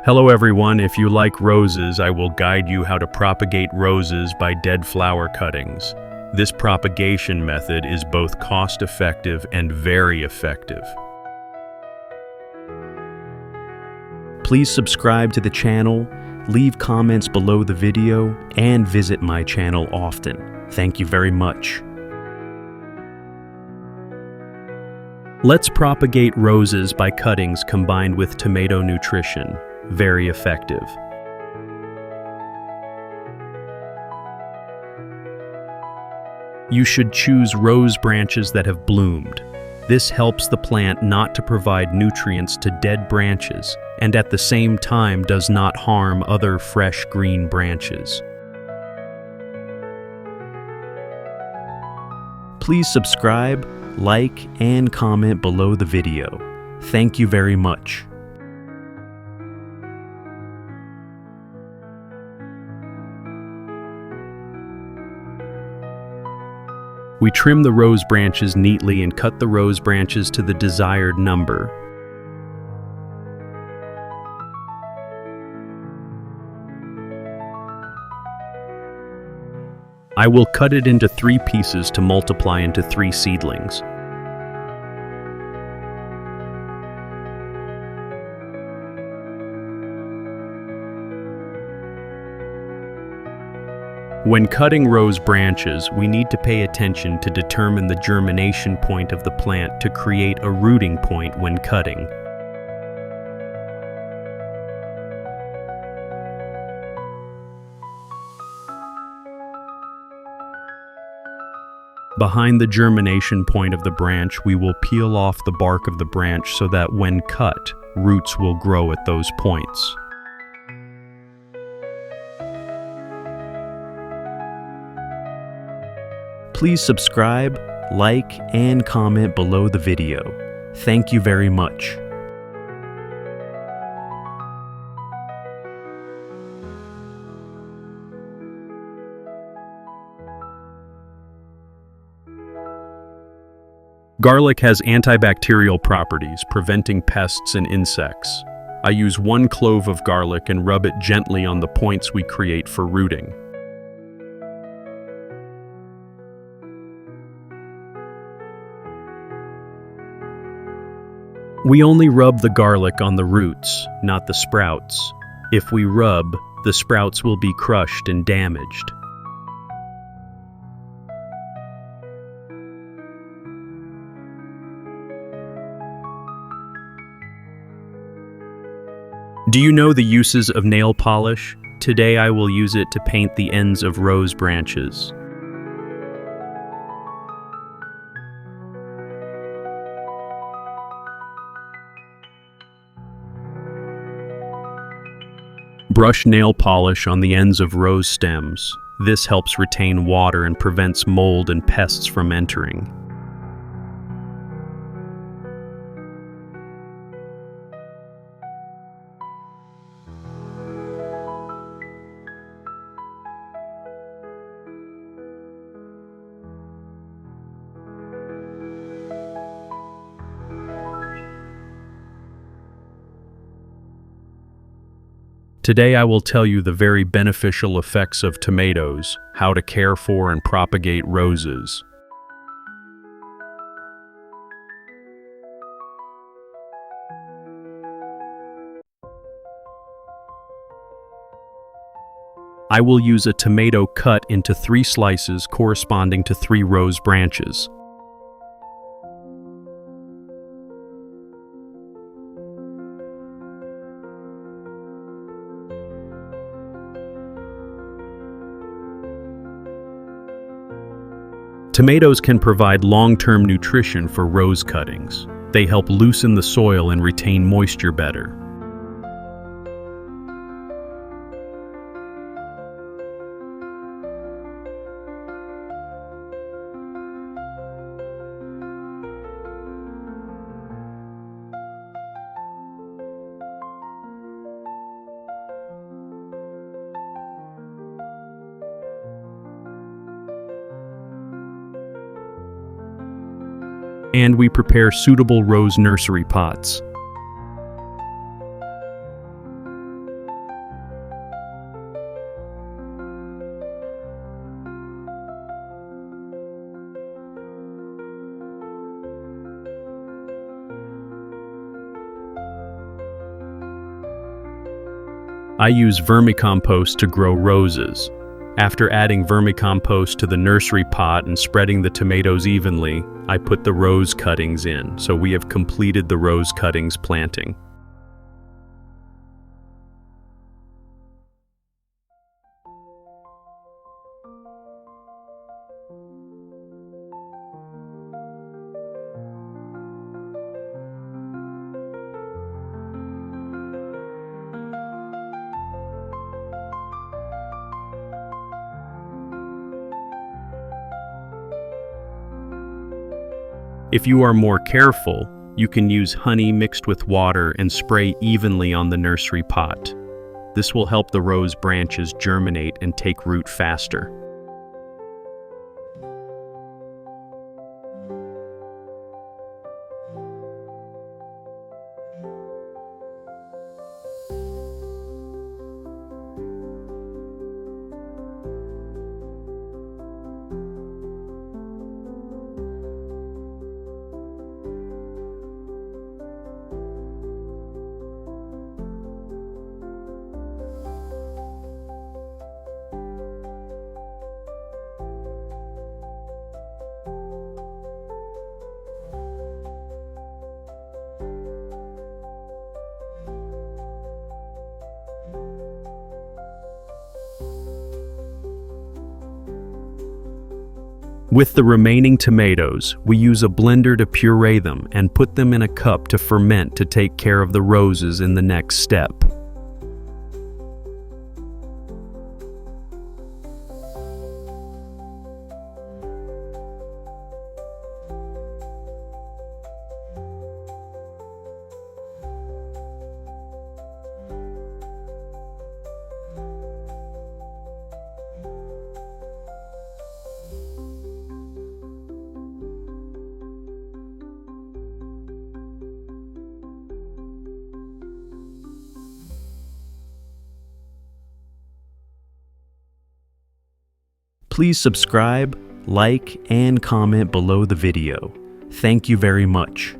Hello everyone, if you like roses, I will guide you how to propagate roses by dead flower cuttings. This propagation method is both cost-effective and very effective. Please subscribe to the channel, leave comments below the video, and visit my channel often. Thank you very much. Let's propagate roses by cuttings combined with tomato nutrition. Very effective. You should choose rose branches that have bloomed. This helps the plant not to provide nutrients to dead branches and at the same time does not harm other fresh green branches. Please subscribe, like, and comment below the video. Thank you very much. We trim the rose branches neatly and cut the rose branches to the desired number. I will cut it into 3 pieces to multiply into 3 seedlings. When cutting rose branches, we need to pay attention to determine the germination point of the plant to create a rooting point when cutting. Behind the germination point of the branch, we will peel off the bark of the branch so that when cut, roots will grow at those points. Please subscribe, like, and comment below the video. Thank you very much. Garlic has antibacterial properties, preventing pests and insects. I use 1 clove of garlic and rub it gently on the points we create for rooting. We only rub the garlic on the roots, not the sprouts. If we rub, the sprouts will be crushed and damaged. Do you know the uses of nail polish? Today I will use it to paint the ends of rose branches. Brush nail polish on the ends of rose stems. This helps retain water and prevents mold and pests from entering. Today I will tell you the very beneficial effects of tomatoes, how to care for and propagate roses. I will use a tomato cut into 3 slices corresponding to 3 rose branches. Tomatoes can provide long-term nutrition for rose cuttings. They help loosen the soil and retain moisture better. And we prepare suitable rose nursery pots. I use vermicompost to grow roses. After adding vermicompost to the nursery pot and spreading the tomatoes evenly, I put the rose cuttings in, so we have completed the rose cuttings planting. If you are more careful, you can use honey mixed with water and spray evenly on the nursery pot. This will help the rose branches germinate and take root faster. With the remaining tomatoes, we use a blender to puree them and put them in a cup to ferment to take care of the roses in the next step. Please subscribe, like, and comment below the video. Thank you very much.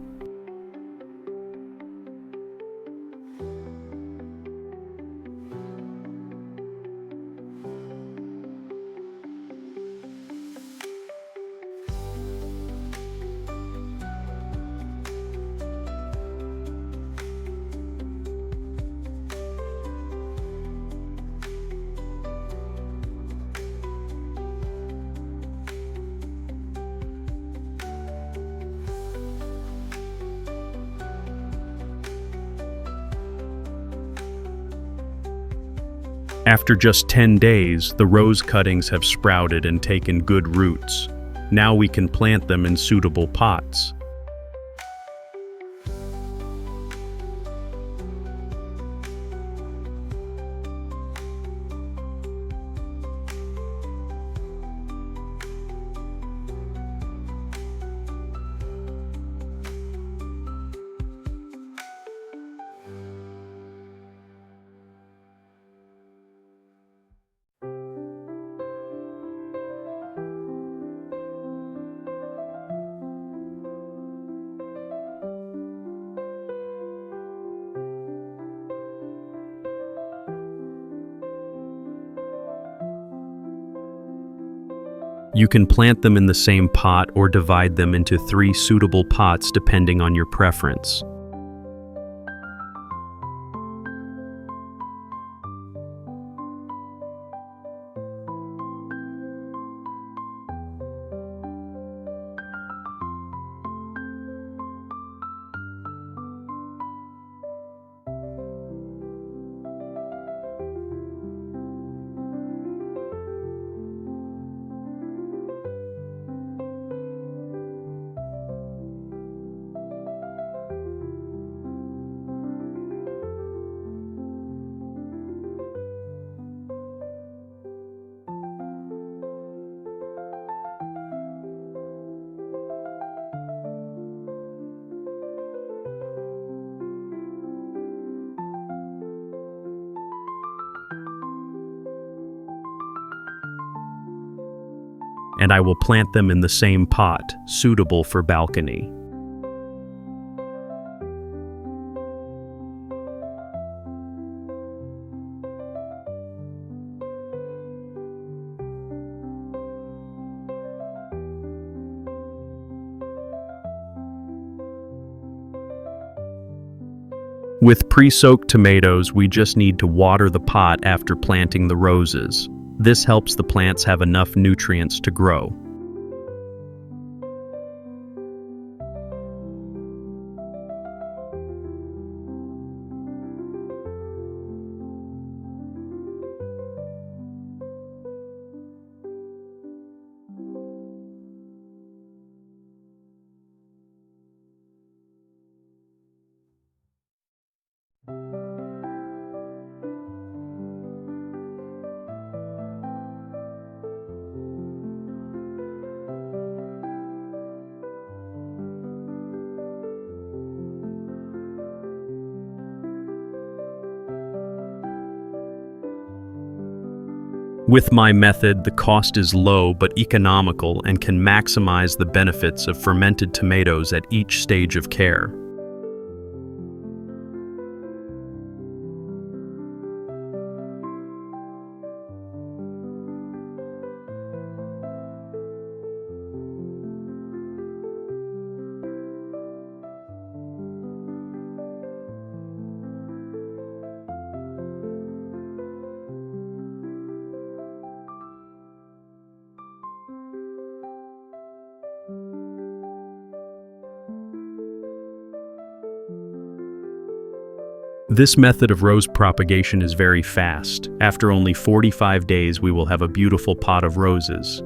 After just 10 days, the rose cuttings have sprouted and taken good roots. Now we can plant them in suitable pots. You can plant them in the same pot or divide them into 3 suitable pots depending on your preference. And I will plant them in the same pot, suitable for balcony. With pre-soaked tomatoes, we just need to water the pot after planting the roses. This helps the plants have enough nutrients to grow. With my method, the cost is low but economical and can maximize the benefits of fermented tomatoes at each stage of care. This method of rose propagation is very fast. After only 45 days, we will have a beautiful pot of roses.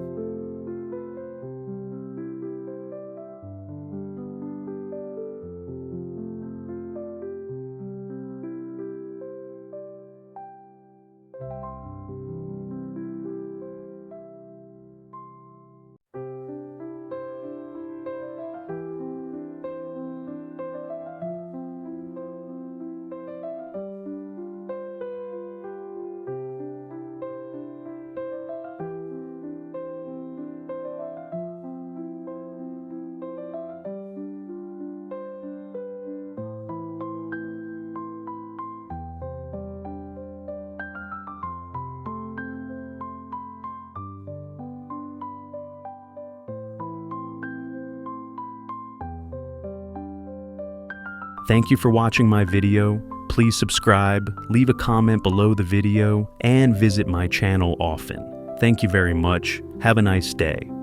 Thank you for watching my video. Please subscribe, leave a comment below the video, and visit my channel often. Thank you very much. Have a nice day.